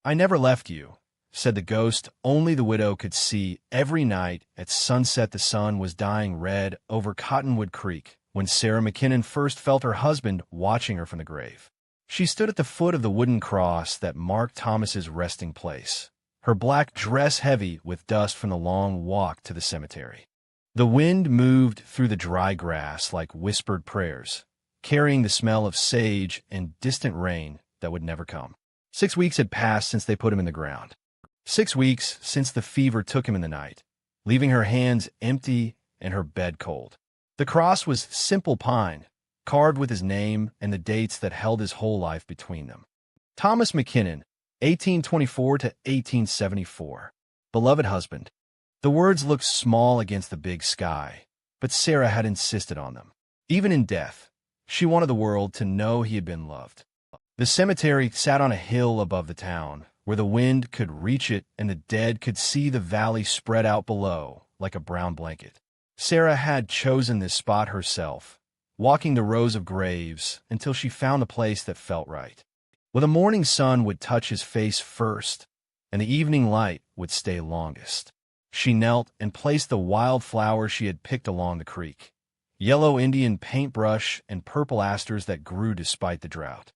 "I never left you," said the ghost only the widow could see. Every night at sunset the sun was dying red over Cottonwood Creek when Sarah McKinnon first felt her husband watching her from the grave. She stood at the foot of the wooden cross that marked Thomas's resting place, her black dress heavy with dust from the long walk to the cemetery. The wind moved through the dry grass like whispered prayers, carrying the smell of sage and distant rain that would never come. 6 weeks had passed since they put him in the ground. 6 weeks since the fever took him in the night, leaving her hands empty and her bed cold. The cross was simple pine, carved with his name and the dates that held his whole life between them. Thomas McKinnon, 1824 to 1874. Beloved husband. The words looked small against the big sky, but Sarah had insisted on them. Even in death, she wanted the world to know he had been loved. The cemetery sat on a hill above the town, where the wind could reach it and the dead could see the valley spread out below like a brown blanket. Sarah had chosen this spot herself, walking the rows of graves until she found a place that felt right. Where the morning sun would touch his face first, and the evening light would stay longest. She knelt and placed the wild flowers she had picked along the creek, yellow Indian paintbrush and purple asters that grew despite the drought.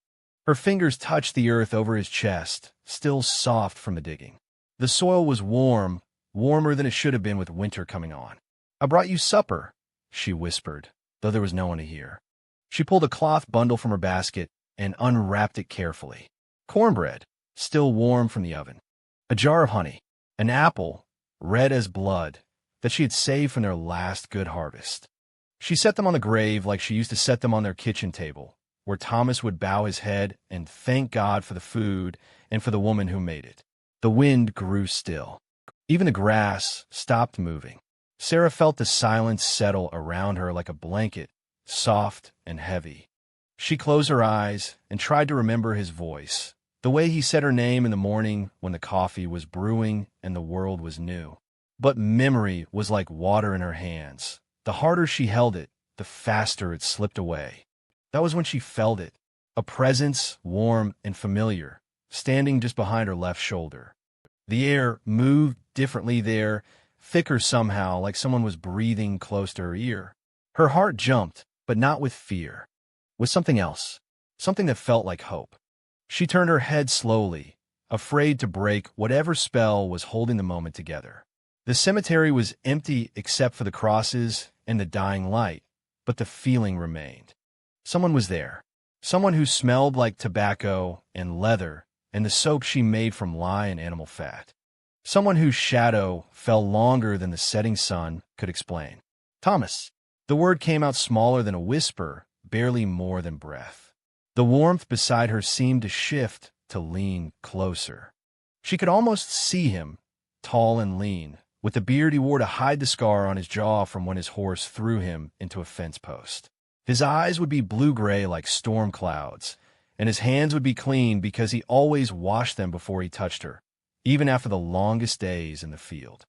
Her fingers touched the earth over his chest, still soft from the digging. The soil was warm, warmer than it should have been with winter coming on. "I brought you supper," she whispered, though there was no one to hear. She pulled a cloth bundle from her basket and unwrapped it carefully. Cornbread, still warm from the oven. A jar of honey. An apple, red as blood, that she had saved from their last good harvest. She set them on the grave like she used to set them on their kitchen table, where Thomas would bow his head and thank God for the food and for the woman who made it. The wind grew still. Even the grass stopped moving. Sarah felt the silence settle around her like a blanket, soft and heavy. She closed her eyes and tried to remember his voice, the way he said her name in the morning when the coffee was brewing and the world was new. But memory was like water in her hands. The harder she held it, the faster it slipped away. That was when she felt it, a presence warm and familiar, standing just behind her left shoulder. The air moved differently there, thicker somehow, like someone was breathing close to her ear. Her heart jumped, but not with fear. With something else, something that felt like hope. She turned her head slowly, afraid to break whatever spell was holding the moment together. The cemetery was empty except for the crosses and the dying light, but the feeling remained. Someone was there, someone who smelled like tobacco and leather and the soap she made from lye and animal fat. Someone whose shadow fell longer than the setting sun could explain. "Thomas." The word came out smaller than a whisper, barely more than breath. The warmth beside her seemed to shift, to lean closer. She could almost see him, tall and lean, with the beard he wore to hide the scar on his jaw from when his horse threw him into a fence post. His eyes would be blue-gray like storm clouds, and his hands would be clean because he always washed them before he touched her, even after the longest days in the field.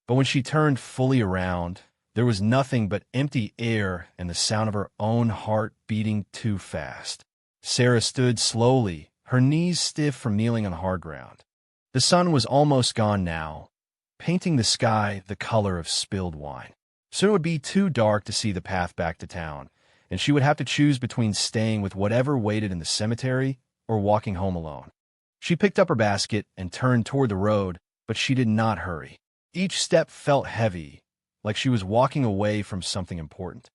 But when she turned fully around, there was nothing but empty air and the sound of her own heart beating too fast. Sarah stood slowly, her knees stiff from kneeling on hard ground. The sun was almost gone now, painting the sky the color of spilled wine. Soon it would be too dark to see the path back to town, and she would have to choose between staying with whatever waited in the cemetery or walking home alone. She picked up her basket and turned toward the road, but she did not hurry. Each step felt heavy, like she was walking away from something important.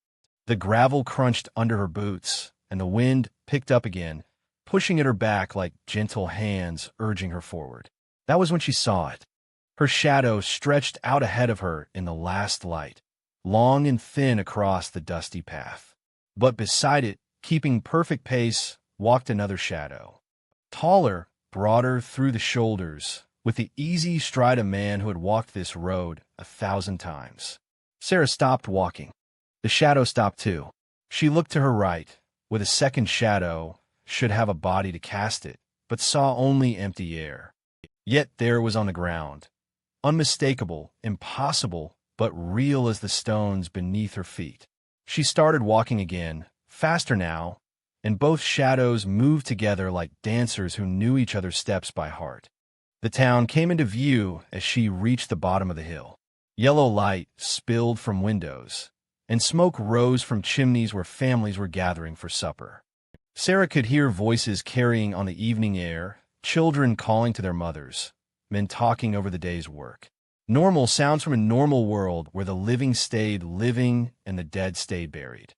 The gravel crunched under her boots, and the wind picked up again, pushing at her back like gentle hands urging her forward. That was when she saw it. Her shadow stretched out ahead of her in the last light, long and thin across the dusty path. But beside it, keeping perfect pace, walked another shadow. Taller, broader through the shoulders, with the easy stride of a man who had walked this road 1,000 times. Sarah stopped walking. The shadow stopped too. She looked to her right, where the second shadow should have a body to cast it, but saw only empty air. Yet there it was on the ground, unmistakable, impossible, but real as the stones beneath her feet. She started walking again, faster now, and both shadows moved together like dancers who knew each other's steps by heart. The town came into view as she reached the bottom of the hill. Yellow light spilled from windows, and smoke rose from chimneys where families were gathering for supper. Sarah could hear voices carrying on the evening air, children calling to their mothers, men talking over the day's work. Normal sounds from a normal world where the living stayed living and the dead stayed buried.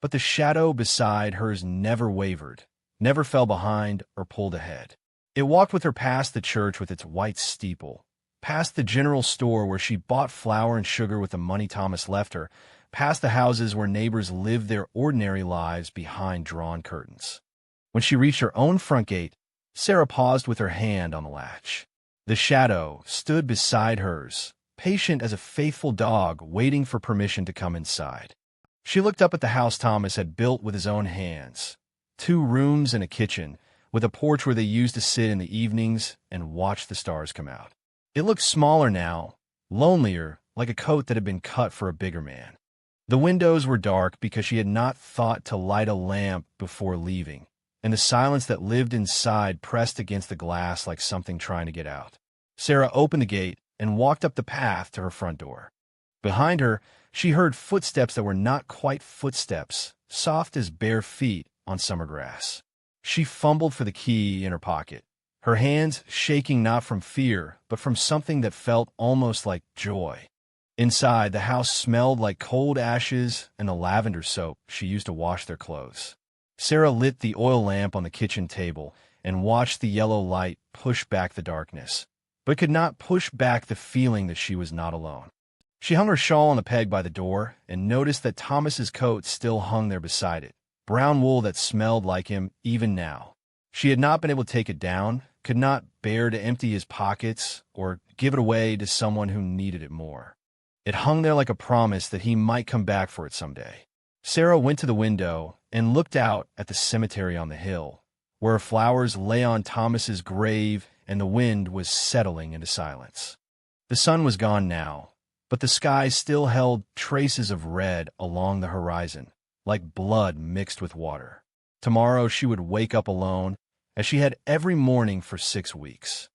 But the shadow beside hers never wavered, never fell behind or pulled ahead. It walked with her past the church with its white steeple, past the general store where she bought flour and sugar with the money Thomas left her, past the houses where neighbors lived their ordinary lives behind drawn curtains. When she reached her own front gate, Sarah paused with her hand on the latch. The shadow stood beside hers, patient as a faithful dog waiting for permission to come inside. She looked up at the house Thomas had built with his own hands. 2 rooms and a kitchen, with a porch where they used to sit in the evenings and watch the stars come out. It looked smaller now, lonelier, like a coat that had been cut for a bigger man. The windows were dark because she had not thought to light a lamp before leaving, and the silence that lived inside pressed against the glass like something trying to get out. Sarah opened the gate and walked up the path to her front door. Behind her, she heard footsteps that were not quite footsteps, soft as bare feet on summer grass. She fumbled for the key in her pocket, her hands shaking not from fear, but from something that felt almost like joy. Inside, the house smelled like cold ashes and the lavender soap she used to wash their clothes. Sarah lit the oil lamp on the kitchen table and watched the yellow light push back the darkness, but could not push back the feeling that she was not alone. She hung her shawl on the peg by the door and noticed that Thomas's coat still hung there beside it, brown wool that smelled like him even now. She had not been able to take it down, could not bear to empty his pockets or give it away to someone who needed it more. It hung there like a promise that he might come back for it someday. Sarah went to the window and looked out at the cemetery on the hill, where flowers lay on Thomas's grave and the wind was settling into silence. The sun was gone now, but the sky still held traces of red along the horizon, like blood mixed with water. Tomorrow she would wake up alone, as she had every morning for 6 weeks.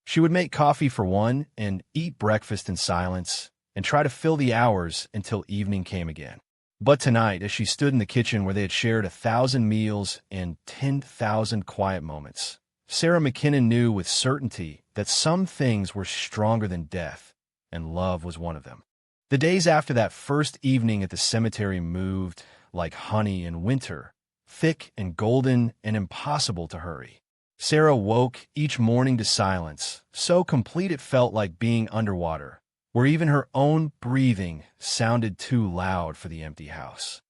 She would make coffee for one and eat breakfast in silence, and try to fill the hours until evening came again. But tonight, as she stood in the kitchen where they had shared 1,000 meals and 10,000 quiet moments, Sarah McKinnon knew with certainty that some things were stronger than death, and love was one of them. The days after that first evening at the cemetery moved like honey in winter, thick and golden and impossible to hurry. Sarah woke each morning to silence, so complete it felt like being underwater, where even her own breathing sounded too loud for the empty house.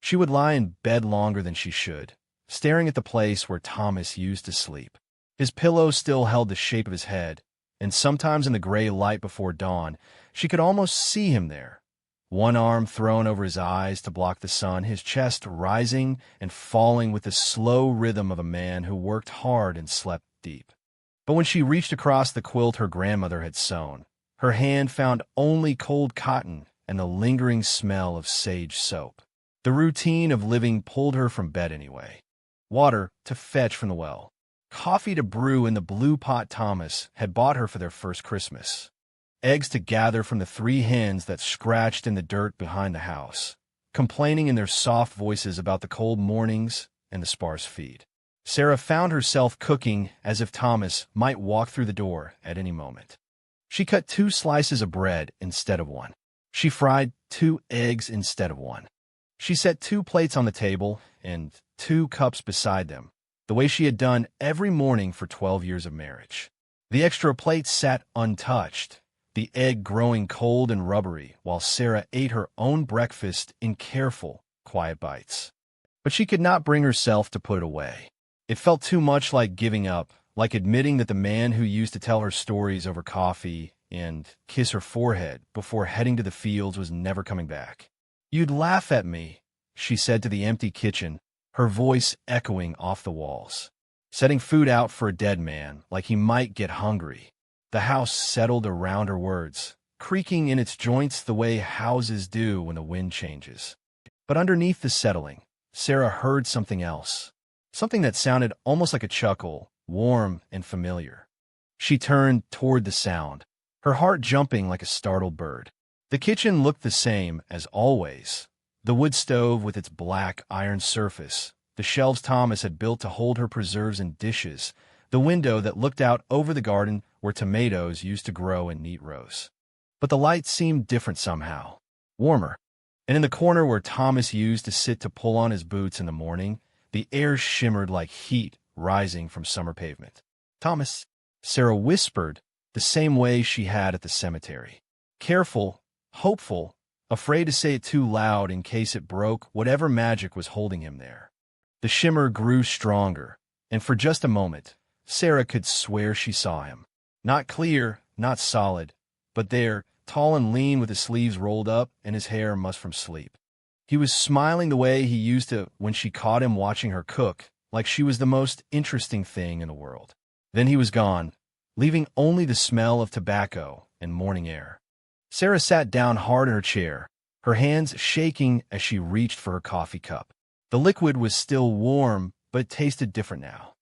She would lie in bed longer than she should, staring at the place where Thomas used to sleep. His pillow still held the shape of his head, and sometimes in the gray light before dawn, she could almost see him there. One arm thrown over his eyes to block the sun, his chest rising and falling with the slow rhythm of a man who worked hard and slept deep. But when she reached across the quilt her grandmother had sewn, her hand found only cold cotton and the lingering smell of sage soap. The routine of living pulled her from bed anyway. Water to fetch from the well. Coffee to brew in the blue pot Thomas had bought her for their first Christmas. Eggs to gather from the 3 hens that scratched in the dirt behind the house, complaining in their soft voices about the cold mornings and the sparse feed. Sarah found herself cooking as if Thomas might walk through the door at any moment. She cut 2 slices of bread instead of 1. She fried 2 eggs instead of 1. She set 2 plates on the table and 2 cups beside them, the way she had done every morning for 12 years of marriage. The extra plate sat untouched, the egg growing cold and rubbery, while Sarah ate her own breakfast in careful, quiet bites. But she could not bring herself to put it away. It felt too much like giving up, like admitting that the man who used to tell her stories over coffee and kiss her forehead before heading to the fields was never coming back. "You'd laugh at me," she said to the empty kitchen, her voice echoing off the walls. Setting food out for a dead man, like he might get hungry. The house settled around her words, creaking in its joints the way houses do when the wind changes. But underneath the settling, Sarah heard something else, something that sounded almost like a chuckle, warm and familiar. She turned toward the sound, her heart jumping like a startled bird. The kitchen looked the same as always. The wood stove with its black iron surface, the shelves Thomas had built to hold her preserves and dishes, the window that looked out over the garden where tomatoes used to grow in neat rows. But the light seemed different somehow, warmer. And in the corner where Thomas used to sit to pull on his boots in the morning, the air shimmered like heat rising from summer pavement. "Thomas," Sarah whispered, the same way she had at the cemetery. Careful, hopeful, afraid to say it too loud in case it broke whatever magic was holding him there. The shimmer grew stronger, and for just a moment, Sarah could swear she saw him. Not clear, not solid, but there, tall and lean with his sleeves rolled up and his hair mussed from sleep. He was smiling the way he used to when she caught him watching her cook, like she was the most interesting thing in the world. Then he was gone, leaving only the smell of tobacco and morning air. Sarah sat down hard in her chair, her hands shaking as she reached for her coffee cup. The liquid was still warm, but it tasted different now.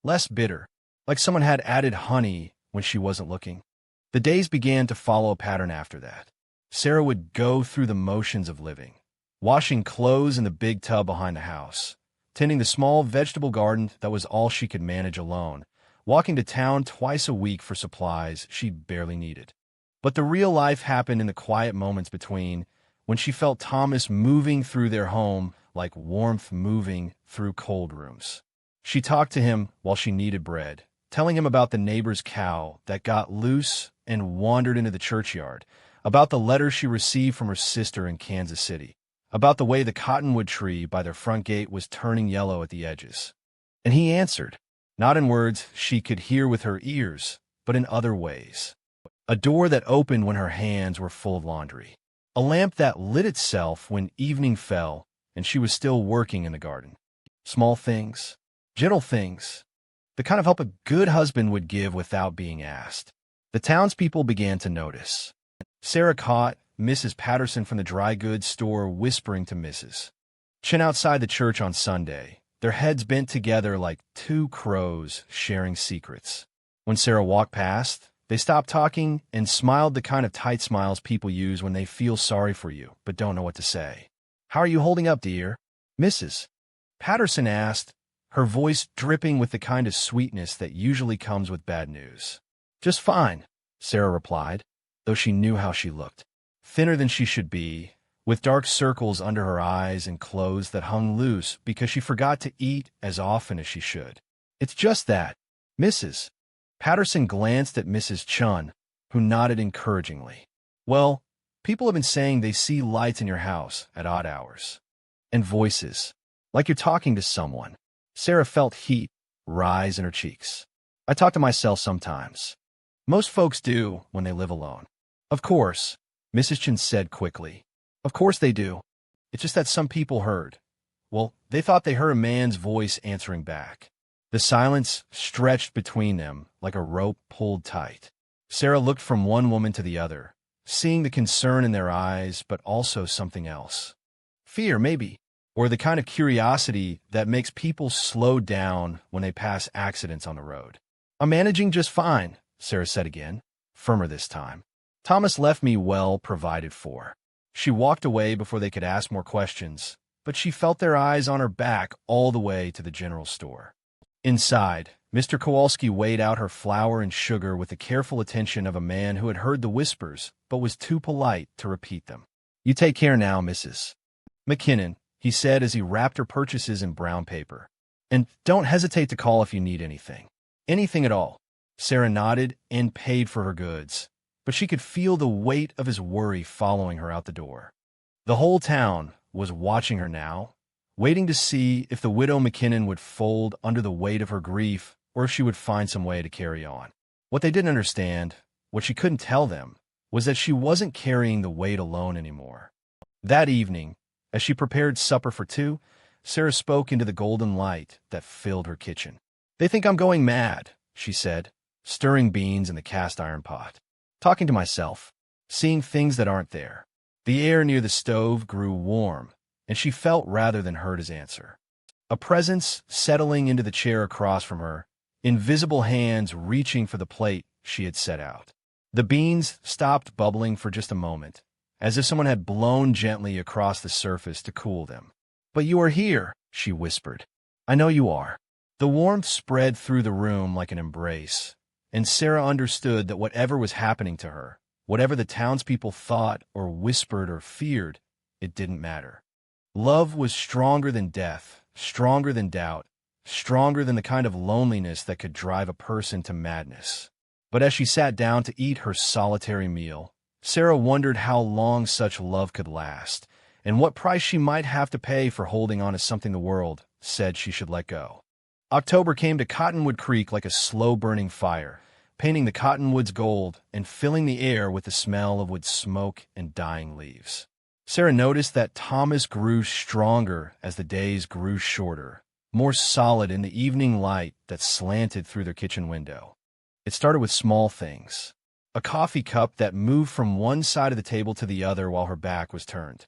Less bitter, like someone had added honey when she wasn't looking. The days began to follow a pattern after that. Sarah would go through the motions of living, washing clothes in the big tub behind the house, tending the small vegetable garden that was all she could manage alone, walking to town twice a week for supplies she barely needed. But the real life happened in the quiet moments between, when she felt Thomas moving through their home like warmth moving through cold rooms. She talked to him while she kneaded bread, telling him about the neighbor's cow that got loose and wandered into the churchyard, about the letter she received from her sister in Kansas City, about the way the cottonwood tree by their front gate was turning yellow at the edges. And he answered, not in words she could hear with her ears, but in other ways. A door that opened when her hands were full of laundry. A lamp that lit itself when evening fell and she was still working in the garden. Small things, gentle things, the kind of help a good husband would give without being asked. The townspeople began to notice. Sarah caught Mrs. Patterson from the dry goods store whispering to Mrs. Chin outside the church on Sunday, their heads bent together like two crows sharing secrets. When Sarah walked past, they stopped talking and smiled the kind of tight smiles people use when they feel sorry for you but don't know what to say. "How are you holding up, dear?" Mrs. Patterson asked, her voice dripping with the kind of sweetness that usually comes with bad news. "Just fine," Sarah replied, though she knew how she looked. Thinner than she should be, with dark circles under her eyes and clothes that hung loose because she forgot to eat as often as she should. "It's just that." Mrs. Patterson glanced at Mrs. Chun, who nodded encouragingly. "Well, people have been saying they see lights in your house at odd hours. And voices, like you're talking to someone." Sarah felt heat rise in her cheeks. "I talk to myself sometimes. Most folks do when they live alone." "Of course," Mrs. Chin said quickly. "Of course they do. It's just that some people heard. Well, they thought they heard a man's voice answering back." The silence stretched between them like a rope pulled tight. Sarah looked from one woman to the other, seeing the concern in their eyes, but also something else. Fear, maybe, or the kind of curiosity that makes people slow down when they pass accidents on the road. "I'm managing just fine," Sarah said again, firmer this time. "Thomas left me well provided for." She walked away before they could ask more questions, but she felt their eyes on her back all the way to the general store. Inside, Mr. Kowalski weighed out her flour and sugar with the careful attention of a man who had heard the whispers but was too polite to repeat them. "You take care now, Mrs. McKinnon," he said as he wrapped her purchases in brown paper. "And don't hesitate to call if you need anything. Anything at all." Sarah nodded and paid for her goods, but she could feel the weight of his worry following her out the door. The whole town was watching her now, waiting to see if the widow McKinnon would fold under the weight of her grief or if she would find some way to carry on. What they didn't understand, what she couldn't tell them, was that she wasn't carrying the weight alone anymore. That evening, as she prepared supper for two, Sarah spoke into the golden light that filled her kitchen. "They think I'm going mad," she said, stirring beans in the cast-iron pot. "Talking to myself, seeing things that aren't there." The air near the stove grew warm, and she felt rather than heard his answer. A presence settling into the chair across from her, invisible hands reaching for the plate she had set out. The beans stopped bubbling for just a moment, as if someone had blown gently across the surface to cool them. "But you are here," she whispered. "I know you are." The warmth spread through the room like an embrace, and Sarah understood that whatever was happening to her, whatever the townspeople thought or whispered or feared, it didn't matter. Love was stronger than death, stronger than doubt, stronger than the kind of loneliness that could drive a person to madness. But as she sat down to eat her solitary meal, Sarah wondered how long such love could last, and what price she might have to pay for holding on to something the world said she should let go. October came to Cottonwood Creek like a slow-burning fire, painting the cottonwoods gold and filling the air with the smell of wood smoke and dying leaves. Sarah noticed that Thomas grew stronger as the days grew shorter, more solid in the evening light that slanted through their kitchen window. It started with small things. A coffee cup that moved from one side of the table to the other while her back was turned.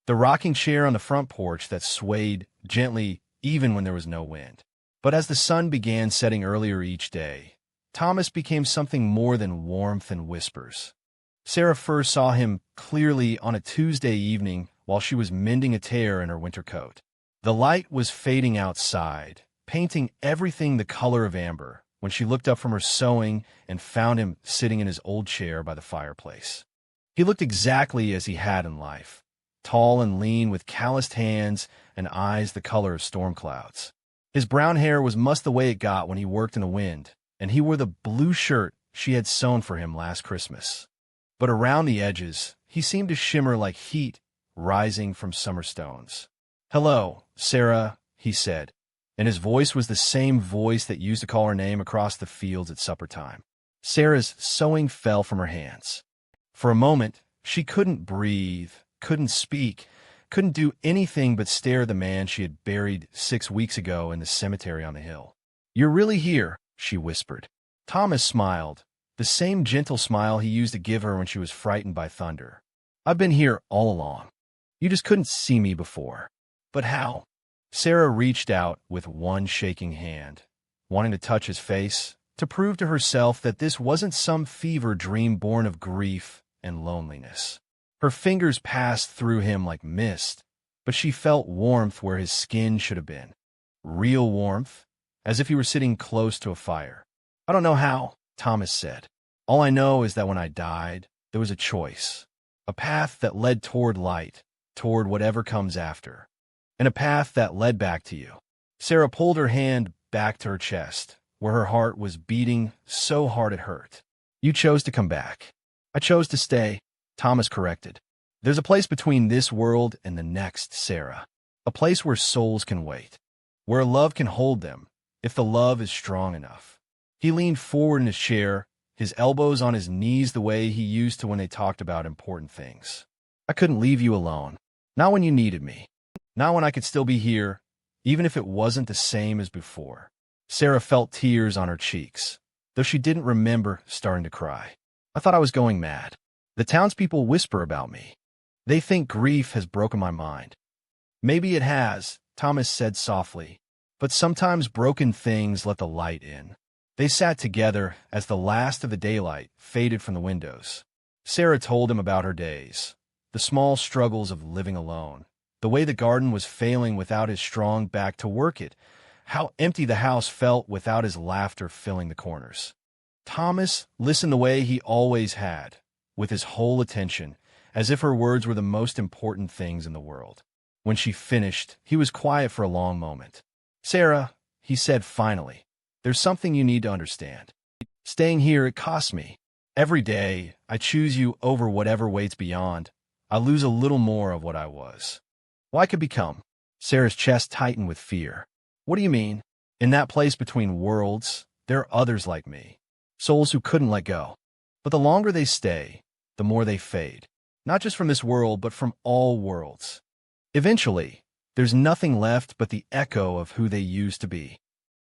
The rocking chair on the front porch that swayed gently even when there was no wind. But as the sun began setting earlier each day, Thomas became something more than warmth and whispers. Sarah first saw him clearly on a Tuesday evening while she was mending a tear in her winter coat. The light was fading outside, painting everything the color of amber, when she looked up from her sewing and found him sitting in his old chair by the fireplace. He looked exactly as he had in life, tall and lean with calloused hands and eyes the color of storm clouds. His brown hair was much the way it got when he worked in the wind, and he wore the blue shirt she had sewn for him last Christmas. But around the edges, he seemed to shimmer like heat rising from summer stones. "Hello, Sarah," he said, and his voice was the same voice that used to call her name across the fields at supper time. Sarah's sewing fell from her hands. For a moment, she couldn't breathe, couldn't speak, couldn't do anything but stare at the man she had buried 6 weeks ago in the cemetery on the hill. "You're really here," she whispered. Thomas smiled, the same gentle smile he used to give her when she was frightened by thunder. "I've been here all along. You just couldn't see me before." "But how?" Sarah reached out with one shaking hand, wanting to touch his face, to prove to herself that this wasn't some fever dream born of grief and loneliness. Her fingers passed through him like mist, but she felt warmth where his skin should have been. Real warmth, as if he were sitting close to a fire. "I don't know how," Thomas said. "All I know is that when I died, there was a choice. A path that led toward light, toward whatever comes after. And a path that led back to you." Sarah pulled her hand back to her chest, where her heart was beating so hard it hurt. "You chose to come back. I chose to stay," Thomas corrected. "There's a place between this world and the next, Sarah. A place where souls can wait. Where love can hold them, if the love is strong enough." He leaned forward in his chair, his elbows on his knees the way he used to when they talked about important things. "I couldn't leave you alone. Not when you needed me. Not when I could still be here, even if it wasn't the same as before." Sarah felt tears on her cheeks, though she didn't remember starting to cry. "I thought I was going mad. The townspeople whisper about me. They think grief has broken my mind." "Maybe it has," Thomas said softly, "but sometimes broken things let the light in." They sat together as the last of the daylight faded from the windows. Sarah told him about her days, the small struggles of living alone, the way the garden was failing without his strong back to work it, how empty the house felt without his laughter filling the corners. Thomas listened the way he always had, with his whole attention, as if her words were the most important things in the world. When she finished, he was quiet for a long moment. "Sarah," he said finally, "there's something you need to understand. Staying here, it costs me. Every day, I choose you over whatever waits beyond. I lose a little more of what I was. Well, I could become." Sarah's chest tightened with fear. "What do you mean? In that place between worlds, there are others like me. Souls who couldn't let go. But the longer they stay, the more they fade. Not just from this world, but from all worlds. Eventually, there's nothing left but the echo of who they used to be."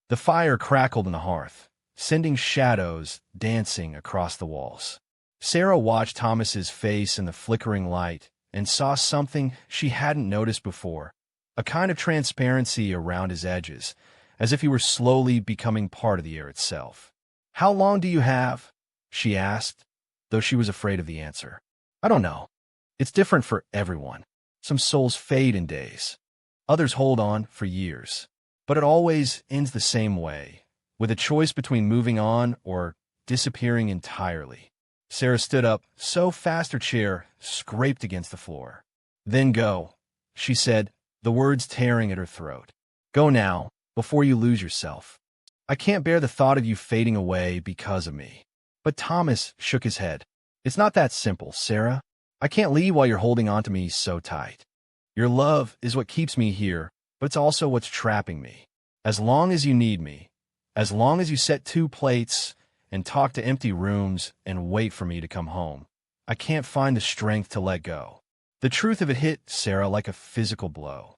The fire crackled in the hearth, sending shadows dancing across the walls. Sarah watched Thomas's face in the flickering light and saw something she hadn't noticed before, a kind of transparency around his edges, as if he were slowly becoming part of the air itself. "How long do you have?" she asked, though she was afraid of the answer. I don't know. It's different for everyone. Some souls fade in days. Others hold on for years. But it always ends the same way, with a choice between moving on or disappearing entirely. Sarah stood up so fast her chair scraped against the floor. Then go, she said, the words tearing at her throat. Go now, before you lose yourself. I can't bear the thought of you fading away because of me. But Thomas shook his head. It's not that simple, Sarah. I can't leave while you're holding on to me so tight. Your love is what keeps me here, but it's also what's trapping me. As long as you need me, as long as you set 2 plates and talk to empty rooms and wait for me to come home, I can't find the strength to let go. The truth of it hit Sarah like a physical blow.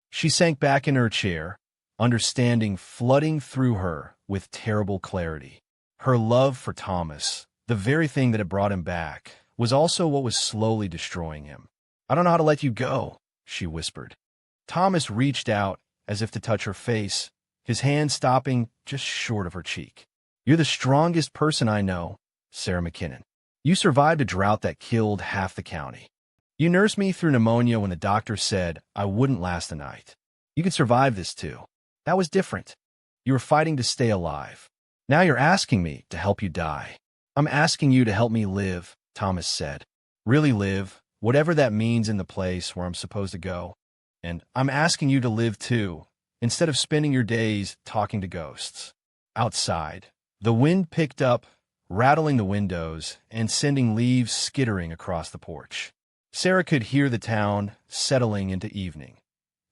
She sank back in her chair, understanding flooding through her with terrible clarity. Her love for Thomas, the very thing that had brought him back, was also what was slowly destroying him. I don't know how to let you go, she whispered. Thomas reached out as if to touch her face, his hand stopping just short of her cheek. You're the strongest person I know, Sarah McKinnon. You survived a drought that killed half the county. You nursed me through pneumonia when the doctor said I wouldn't last a night. You could survive this too. That was different. You were fighting to stay alive. Now you're asking me to help you die. I'm asking you to help me live, Thomas said. Really live, whatever that means in the place where I'm supposed to go. And I'm asking you to live too, instead of spending your days talking to ghosts. Outside, the wind picked up, rattling the windows and sending leaves skittering across the porch. Sarah could hear the town settling into evening.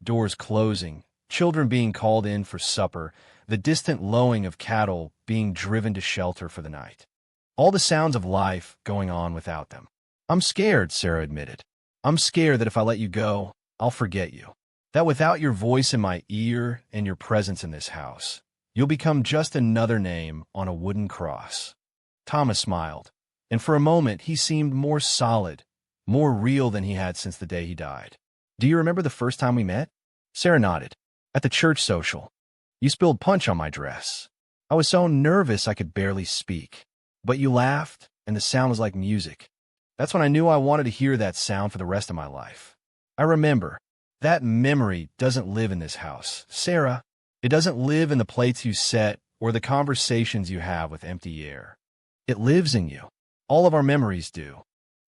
Doors closing, children being called in for supper, the distant lowing of cattle being driven to shelter for the night. All the sounds of life going on without them. I'm scared, Sarah admitted. I'm scared that if I let you go, I'll forget you. That without your voice in my ear and your presence in this house, you'll become just another name on a wooden cross. Thomas smiled, and for a moment he seemed more solid, more real than he had since the day he died. Do you remember the first time we met? Sarah nodded. At the church social. You spilled punch on my dress. I was so nervous I could barely speak. But you laughed, and the sound was like music. That's when I knew I wanted to hear that sound for the rest of my life. I remember. That memory doesn't live in this house. Sarah, it doesn't live in the plates you set or the conversations you have with empty air. It lives in you. All of our memories do.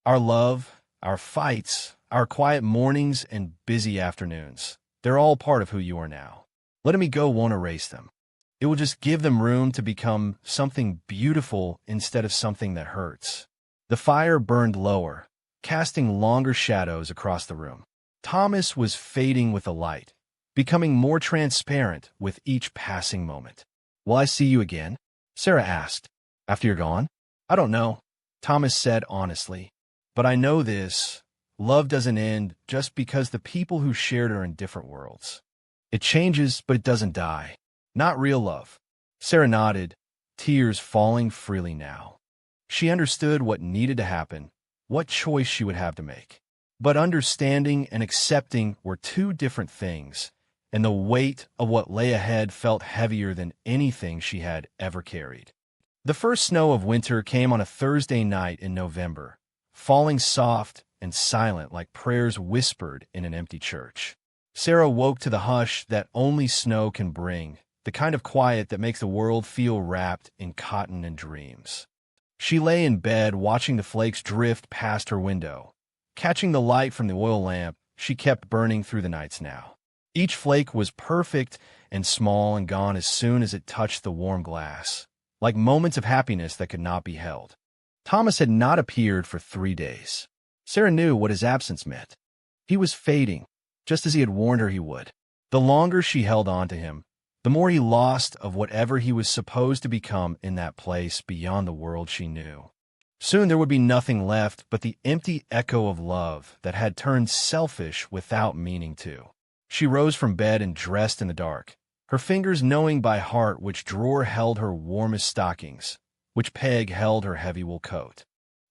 Our love, our fights, our quiet mornings and busy afternoons. They're all part of who you are now. Letting me go won't erase them. It will just give them room to become something beautiful instead of something that hurts. The fire burned lower, casting longer shadows across the room. Thomas was fading with the light, becoming more transparent with each passing moment. Will I see you again? Sarah asked. After you're gone? I don't know, Thomas said honestly. But I know this. Love doesn't end just because the people who shared are in different worlds. It changes, but it doesn't die. Not real love. Sarah nodded, tears falling freely now. She understood what needed to happen, what choice she would have to make. But understanding and accepting were two different things, and the weight of what lay ahead felt heavier than anything she had ever carried. The first snow of winter came on a Thursday night in November, falling soft and silent like prayers whispered in an empty church. Sarah woke to the hush that only snow can bring, the kind of quiet that makes the world feel wrapped in cotton and dreams. She lay in bed watching the flakes drift past her window, catching the light from the oil lamp she kept burning through the nights now. Each flake was perfect and small and gone as soon as it touched the warm glass, like moments of happiness that could not be held. Thomas had not appeared for 3 days. Sarah knew what his absence meant. He was fading, just as he had warned her he would. The longer she held on to him, the more he lost of whatever he was supposed to become in that place beyond the world she knew. Soon there would be nothing left but the empty echo of love that had turned selfish without meaning to. She rose from bed and dressed in the dark, her fingers knowing by heart which drawer held her warmest stockings, which peg held her heavy wool coat.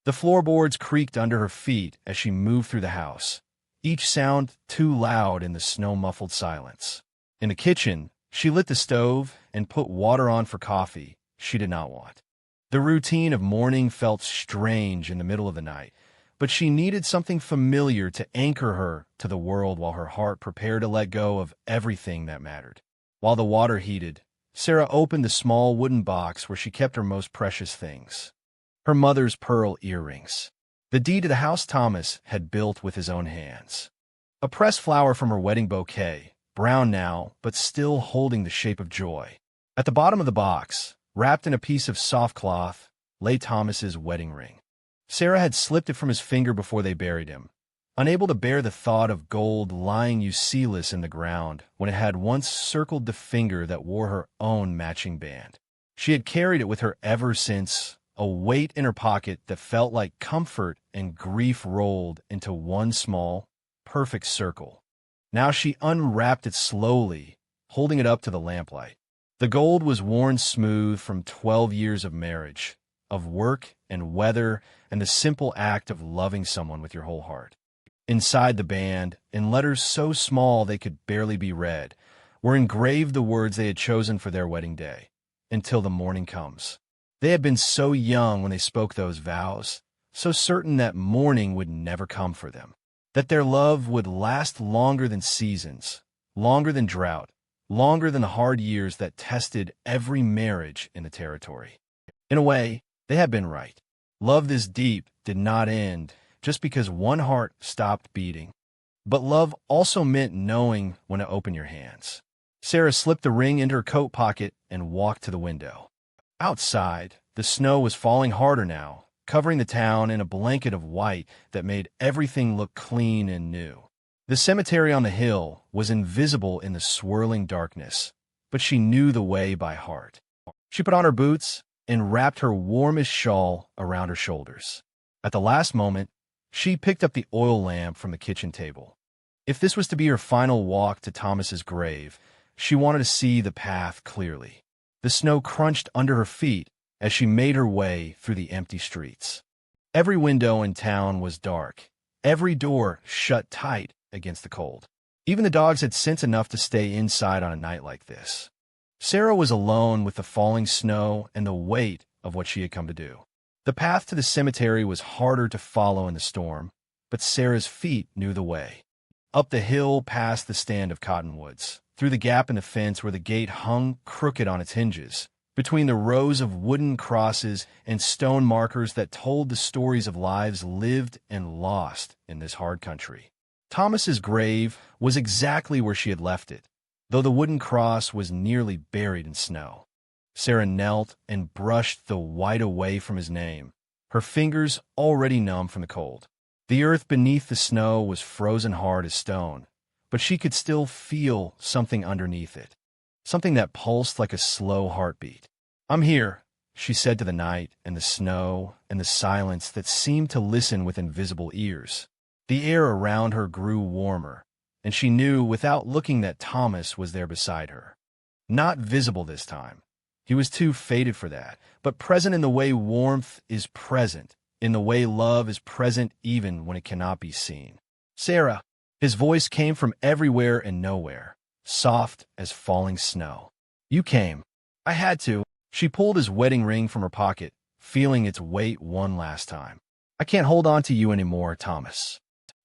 The floorboards creaked under her feet as she moved through the house, each sound too loud in the snow-muffled silence. In the kitchen, she lit the stove and put water on for coffee she did not want. The routine of mourning felt strange in the middle of the night, but she needed something familiar to anchor her to the world while her heart prepared to let go of everything that mattered. While the water heated, Sarah opened the small wooden box where she kept her most precious things. Her mother's pearl earrings. The deed to the house Thomas had built with his own hands. A pressed flower from her wedding bouquet, brown now, but still holding the shape of joy. At the bottom of the box, wrapped in a piece of soft cloth, lay Thomas's wedding ring. Sarah had slipped it from his finger before they buried him, unable to bear the thought of gold lying useless in the ground when it had once circled the finger that wore her own matching band. She had carried it with her ever since, a weight in her pocket that felt like comfort and grief rolled into one small, perfect circle. Now she unwrapped it slowly, holding it up to the lamplight. The gold was worn smooth from 12 years of marriage, of work and weather, and the simple act of loving someone with your whole heart. Inside the band, in letters so small they could barely be read, were engraved the words they had chosen for their wedding day, "Until the morning comes." They had been so young when they spoke those vows, so certain that morning would never come for them, that their love would last longer than seasons, longer than drought, longer than the hard years that tested every marriage in the territory. In a way, they had been right. Love this deep did not end just because one heart stopped beating. But love also meant knowing when to open your hands. Sarah slipped the ring into her coat pocket and walked to the window. Outside, the snow was falling harder now, covering the town in a blanket of white that made everything look clean and new. The cemetery on the hill was invisible in the swirling darkness, but she knew the way by heart. She put on her boots and wrapped her warmest shawl around her shoulders. At the last moment, she picked up the oil lamp from the kitchen table. If this was to be her final walk to Thomas's grave, she wanted to see the path clearly. The snow crunched under her feet as she made her way through the empty streets. Every window in town was dark, every door shut tight against the cold. Even the dogs had sense enough to stay inside on a night like this. Sarah was alone with the falling snow and the weight of what she had come to do. The path to the cemetery was harder to follow in the storm, but Sarah's feet knew the way. Up the hill past the stand of cottonwoods, through the gap in the fence where the gate hung crooked on its hinges, between the rows of wooden crosses and stone markers that told the stories of lives lived and lost in this hard country. Thomas's grave was exactly where she had left it, though the wooden cross was nearly buried in snow. Sarah knelt and brushed the white away from his name, her fingers already numb from the cold. The earth beneath the snow was frozen hard as stone, but she could still feel something underneath it, something that pulsed like a slow heartbeat. "I'm here," she said to the night and the snow and the silence that seemed to listen with invisible ears. The air around her grew warmer, and she knew without looking that Thomas was there beside her. Not visible this time. He was too faded for that, but present in the way warmth is present, in the way love is present even when it cannot be seen. "Sarah." His voice came from everywhere and nowhere, soft as falling snow. "You came." "I had to." She pulled his wedding ring from her pocket, feeling its weight one last time. "I can't hold on to you anymore, Thomas.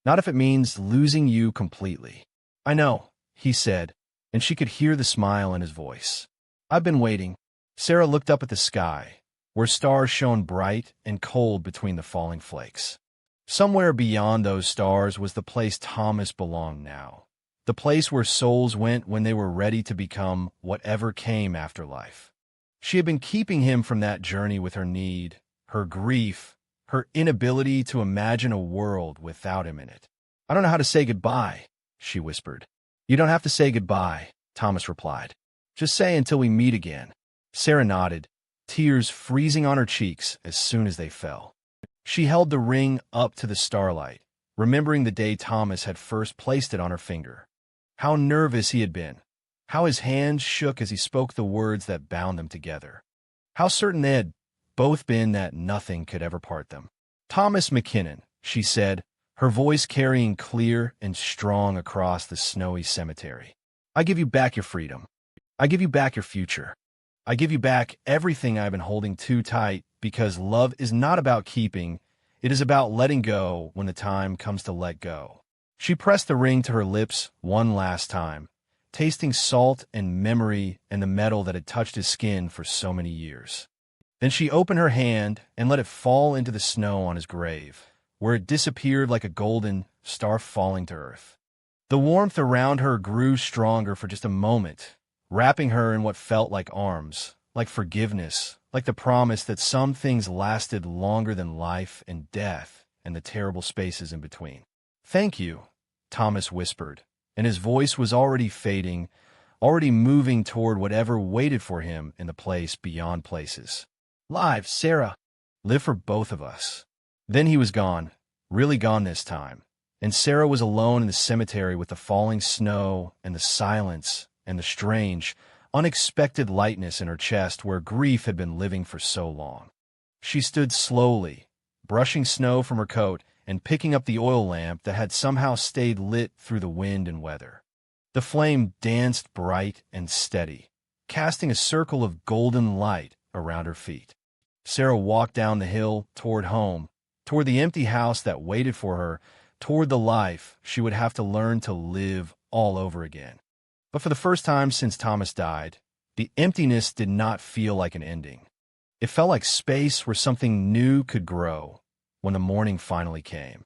Not if it means losing you completely." "I know," he said, and she could hear the smile in his voice. "I've been waiting." Sarah looked up at the sky, where stars shone bright and cold between the falling flakes. Somewhere beyond those stars was the place Thomas belonged now, the place where souls went when they were ready to become whatever came after life. She had been keeping him from that journey with her need, her grief, her inability to imagine a world without him in it. "I don't know how to say goodbye," she whispered. "You don't have to say goodbye," Thomas replied. "Just say until we meet again." Sarah nodded, tears freezing on her cheeks as soon as they fell. She held the ring up to the starlight, remembering the day Thomas had first placed it on her finger. How nervous he had been, how his hands shook as he spoke the words that bound them together. How certain they had both been that nothing could ever part them. "Thomas McKinnon," she said, her voice carrying clear and strong across the snowy cemetery. "I give you back your freedom. I give you back your future. I give you back everything I've been holding too tight because love is not about keeping, it is about letting go when the time comes to let go. She pressed the ring to her lips one last time, tasting salt and memory and the metal that had touched his skin for so many years. Then she opened her hand and let it fall into the snow on his grave, where it disappeared like a golden star falling to earth. The warmth around her grew stronger for just a moment, wrapping her in what felt like arms, like forgiveness, like the promise that some things lasted longer than life and death and the terrible spaces in between. "Thank you," Thomas whispered, and his voice was already fading, already moving toward whatever waited for him in the place beyond places. "Live, Sarah. Live for both of us." Then he was gone, really gone this time, and Sarah was alone in the cemetery with the falling snow and the silence and the strange, unexpected lightness in her chest where grief had been living for so long. She stood slowly, brushing snow from her coat and picking up the oil lamp that had somehow stayed lit through the wind and weather. The flame danced bright and steady, casting a circle of golden light around her feet. Sarah walked down the hill toward home, toward the empty house that waited for her, toward the life she would have to learn to live all over again. But for the first time since Thomas died, the emptiness did not feel like an ending. It felt like space where something new could grow when the morning finally came.